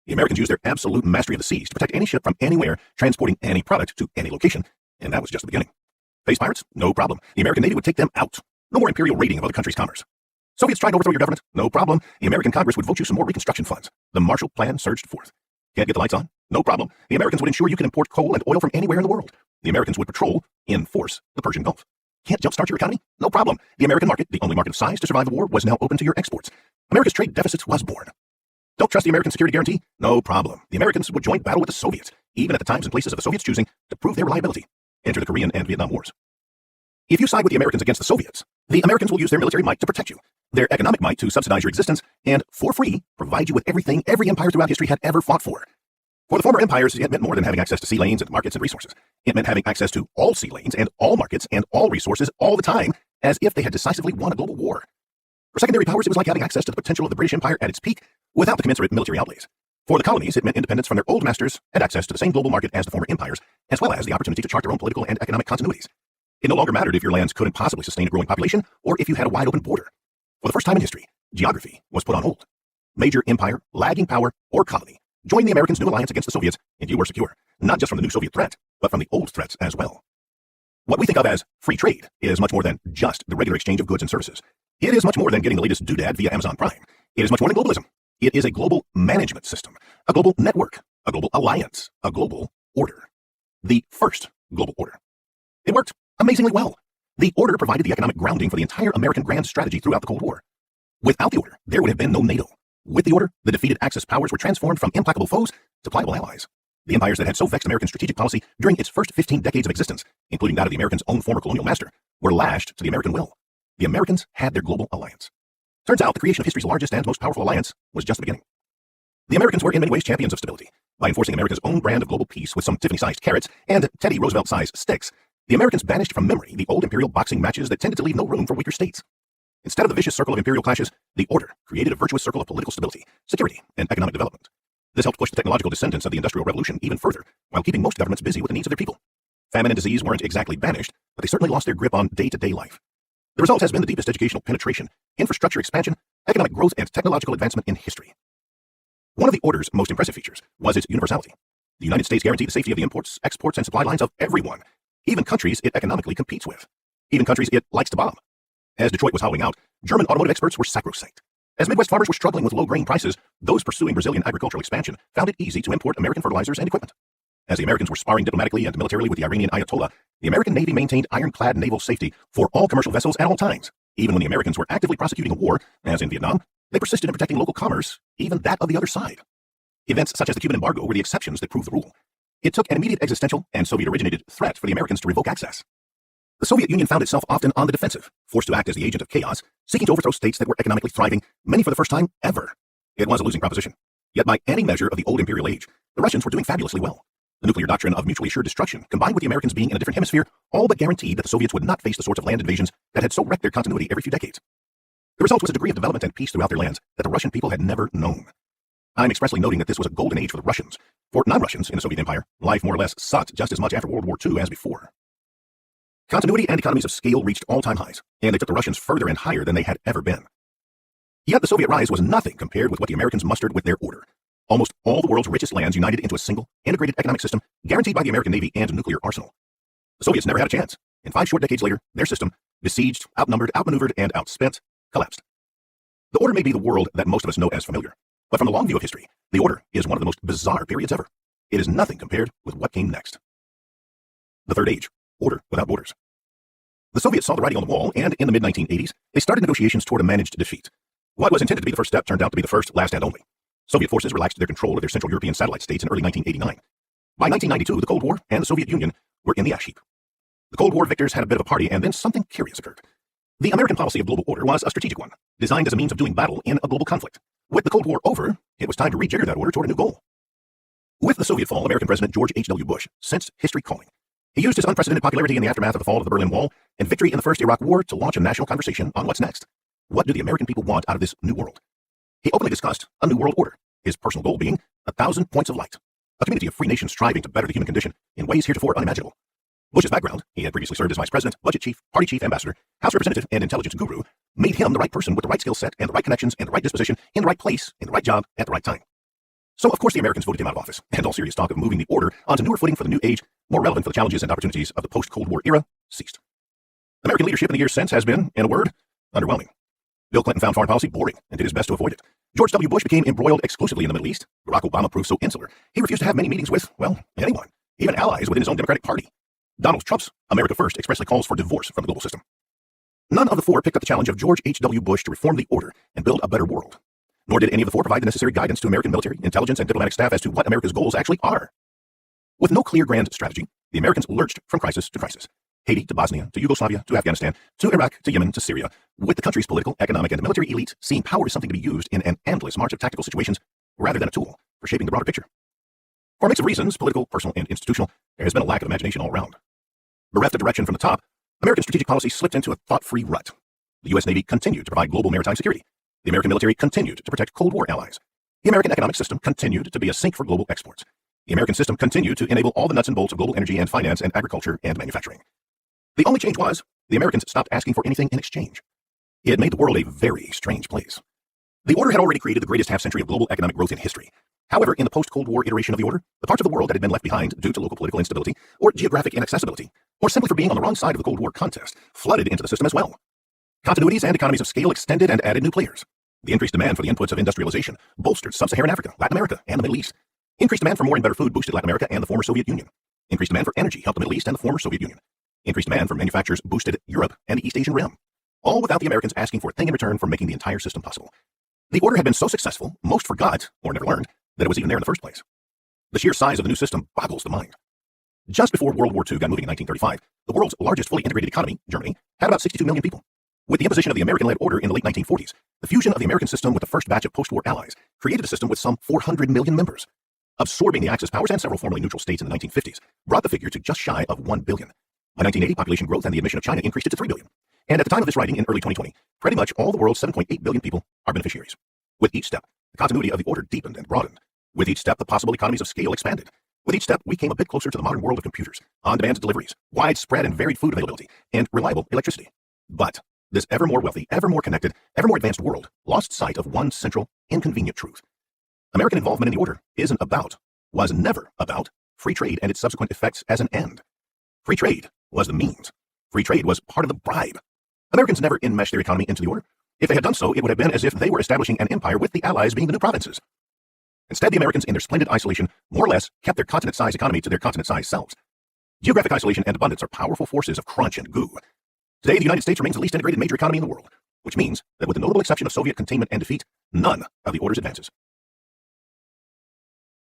The Americans used their absolute mastery of the seas to protect any ship from anywhere transporting any product to any location, and that was just the beginning. Face pirates? No problem. The American Navy would take them out. No more imperial raiding of other countries' commerce. Soviets tried to overthrow your government? No problem. The American Congress would vote you some more reconstruction funds. The Marshall Plan surged forth. Can't get the lights on? No problem. The Americans would ensure you could import coal and oil from anywhere in the world. The Americans would patrol, enforce, the Persian Gulf. Can't jumpstart your economy? No problem. The American market, the only market of size to survive the war, was now open to your exports. America's trade deficit was born. Don't trust the American security guarantee? No problem. The Americans would join battle with the Soviets, even at the times and places of the Soviets' choosing, to prove their reliability. Enter the Korean and Vietnam Wars. If you side with the Americans against the Soviets, the Americans will use their military might to protect you, their economic might to subsidize your existence, and, for free, provide you with everything every empire throughout history had ever fought for. For the former empires, it meant more than having access to sea lanes and markets and resources. It meant having access to all sea lanes and all markets and all resources all the time, as if they had decisively won a global war. For secondary powers, it was like having access to the potential of the British Empire at its peak without the commensurate military outlays. For the colonies, it meant independence from their old masters and access to the same global market as the former empires, as well as the opportunity to chart their own political and economic continuities. It no longer mattered if your lands couldn't possibly sustain a growing population or if you had a wide-open border. For the first time in history, geography was put on hold. Major empire, lagging power, or colony joined the Americans' new alliance against the Soviets, and you were secure, not just from the new Soviet threat, but from the old threats as well. What we think of as free trade is much more than just the regular exchange of goods and services. It is much more than getting the latest doodad via Amazon Prime. It is much more than globalism. It is a global management system, a global network, a global alliance, a global order. The first global order. It worked amazingly well. The order provided the economic grounding for the entire American grand strategy throughout the Cold War. Without the order, there would have been no NATO. With the order, the defeated Axis powers were transformed from implacable foes to pliable allies. The empires that had so vexed American strategic policy during its first 15 decades of existence, including that of the Americans' own former colonial master, were lashed to the American will. The Americans had their global alliance. Turns out the creation of history's largest and most powerful alliance was just the beginning. The Americans were in many ways champions of stability. By enforcing America's own brand of global peace with some Tiffany-sized carrots and Teddy Roosevelt-sized sticks, the Americans banished from memory the old imperial boxing matches that tended to leave no room for weaker states. Instead of the vicious circle of imperial clashes, the order created a virtuous circle of political stability, security, and economic development. This helped push the technological descendants of the Industrial Revolution even further, while keeping most governments busy with the needs of their people. Famine and disease weren't exactly banished, but they certainly lost their grip on day-to-day life. The result has been the deepest educational penetration, infrastructure expansion, economic growth, and technological advancement in history. One of the order's most impressive features was its universality. The United States guaranteed the safety of the imports, exports, and supply lines of everyone, even countries it economically competes with, even countries it likes to bomb. As Detroit was hollowing out, German automotive experts were sacrosanct. As Midwest farmers were struggling with low grain prices, those pursuing Brazilian agricultural expansion found it easy to import American fertilizers and equipment. As the Americans were sparring diplomatically and militarily with the Iranian Ayatollah, the American Navy maintained ironclad naval safety for all commercial vessels at all times. Even when the Americans were actively prosecuting a war, as in Vietnam, they persisted in protecting local commerce, even that of the other side. Events such as the Cuban embargo were the exceptions that proved the rule. It took an immediate existential and Soviet-originated threat for the Americans to revoke access. The Soviet Union found itself often on the defensive, forced to act as the agent of chaos, seeking to overthrow states that were economically thriving, many for the first time ever. It was a losing proposition. Yet by any measure of the old imperial age, the Russians were doing fabulously well. The nuclear doctrine of mutually assured destruction, combined with the Americans being in a different hemisphere, all but guaranteed that the Soviets would not face the sorts of land invasions that had so wrecked their continuity every few decades. The result was a degree of development and peace throughout their lands that the Russian people had never known. I'm expressly noting that this was a golden age for the Russians. For non-Russians in the Soviet Empire, life more or less sucked just as much after World War II as before. Continuity and economies of scale reached all-time highs, and they took the Russians further and higher than they had ever been. Yet the Soviet rise was nothing compared with what the Americans mustered with their order. Almost all the world's richest lands united into a single, integrated economic system guaranteed by the American Navy and nuclear arsenal. The Soviets never had a chance, and 5 short decades later, their system, besieged, outnumbered, outmaneuvered, and outspent, collapsed. The order may be the world that most of us know as familiar, but from the long view of history, the order is one of the most bizarre periods ever. It is nothing compared with what came next. The Third Age. Order without borders. The Soviets saw the writing on the wall, and in the mid-1980s, they started negotiations toward a managed defeat. What was intended to be the first step turned out to be the first, last, and only. Soviet forces relaxed their control of their Central European satellite states in early 1989. By 1992, the Cold War and the Soviet Union were in the ash heap. The Cold War victors had a bit of a party, and then something curious occurred. The American policy of global order was a strategic one, designed as a means of doing battle in a global conflict. With the Cold War over, it was time to rejigger that order toward a new goal. With the Soviet fall, American President George H.W. Bush sensed history calling. He used his unprecedented popularity in the aftermath of the fall of the Berlin Wall and victory in the First Iraq War to launch a national conversation on what's next. What do the American people want out of this new world? He openly discussed a new world order, his personal goal being 1,000 points of light, a community of free nations striving to better the human condition in ways heretofore unimaginable. Bush's background, he had previously served as vice president, budget chief, party chief, ambassador, House representative, and intelligence guru, made him the right person with the right skill set and the right connections and the right disposition in the right place, in the right job, at the right time. So, of course, the Americans voted him out of office, and all serious talk of moving the order onto newer footing for the new age, more relevant for the challenges and opportunities of the post-Cold War era, ceased. American leadership in the years since has been, in a word, underwhelming. Bill Clinton found foreign policy boring and did his best to avoid it. George W. Bush became embroiled exclusively in the Middle East. Barack Obama proved so insular, he refused to have many meetings with, well, anyone, even allies within his own Democratic Party. Donald Trump's America First expressly calls for divorce from the global system. None of the four picked up the challenge of George H.W. Bush to reform the order and build a better world. Nor did any of the four provide the necessary guidance to American military, intelligence, and diplomatic staff as to what America's goals actually are. With no clear grand strategy, the Americans lurched from crisis to crisis. Haiti to Bosnia, to Yugoslavia, to Afghanistan, to Iraq, to Yemen, to Syria, with the country's political, economic, and military elite seeing power as something to be used in an endless march of tactical situations rather than a tool for shaping the broader picture. For a mix of reasons, political, personal, and institutional, there has been a lack of imagination all around. Bereft of direction from the top, American strategic policy slipped into a thought-free rut. The U.S. Navy continued to provide global maritime security. The American military continued to protect Cold War allies. The American economic system continued to be a sink for global exports. The American system continued to enable all the nuts and bolts of global energy and finance and agriculture and manufacturing. The only change was, the Americans stopped asking for anything in exchange. It had made the world a very strange place. The order had already created the greatest half-century of global economic growth in history. However, in the post-Cold War iteration of the order, the parts of the world that had been left behind due to local political instability, or geographic inaccessibility, or simply for being on the wrong side of the Cold War contest, flooded into the system as well. Continuities and economies of scale extended and added new players. The increased demand for the inputs of industrialization bolstered sub-Saharan Africa, Latin America, and the Middle East. Increased demand for more and better food boosted Latin America and the former Soviet Union. Increased demand for energy helped the Middle East and the former Soviet Union. Increased demand for manufacturers boosted Europe and the East Asian realm, all without the Americans asking for a thing in return for making the entire system possible. The order had been so successful, most forgot, or never learned, that it was even there in the first place. The sheer size of the new system boggles the mind. Just before World War II got moving in 1935, the world's largest fully integrated economy, Germany, had about 62 million people. With the imposition of the American-led order in the late 1940s, the fusion of the American system with the first batch of post-war allies created a system with some 400 million members. Absorbing the Axis powers and several formerly neutral states in the 1950s brought the figure to just shy of 1 billion. By 1980, population growth and the admission of China increased it to 3 billion. And at the time of this writing in early 2020, pretty much all the world's 7.8 billion people are beneficiaries. With each step, the continuity of the order deepened and broadened. With each step, the possible economies of scale expanded. With each step, we came a bit closer to the modern world of computers, on-demand deliveries, widespread and varied food availability, and reliable electricity. But this ever more wealthy, ever more connected, ever more advanced world lost sight of one central, inconvenient truth. American involvement in the order isn't about, was never about, free trade and its subsequent effects as an end. Free trade was the means. Free trade was part of the bribe. Americans never enmeshed their economy into the order. If they had done so, it would have been as if they were establishing an empire with the allies being the new provinces. Instead, the Americans, in their splendid isolation, more or less kept their continent-sized economy to their continent-sized selves. Geographic isolation and abundance are powerful forces of crunch and goo. Today, the United States remains the least integrated major economy in the world, which means that with the notable exception of Soviet containment and defeat, none of the order's advances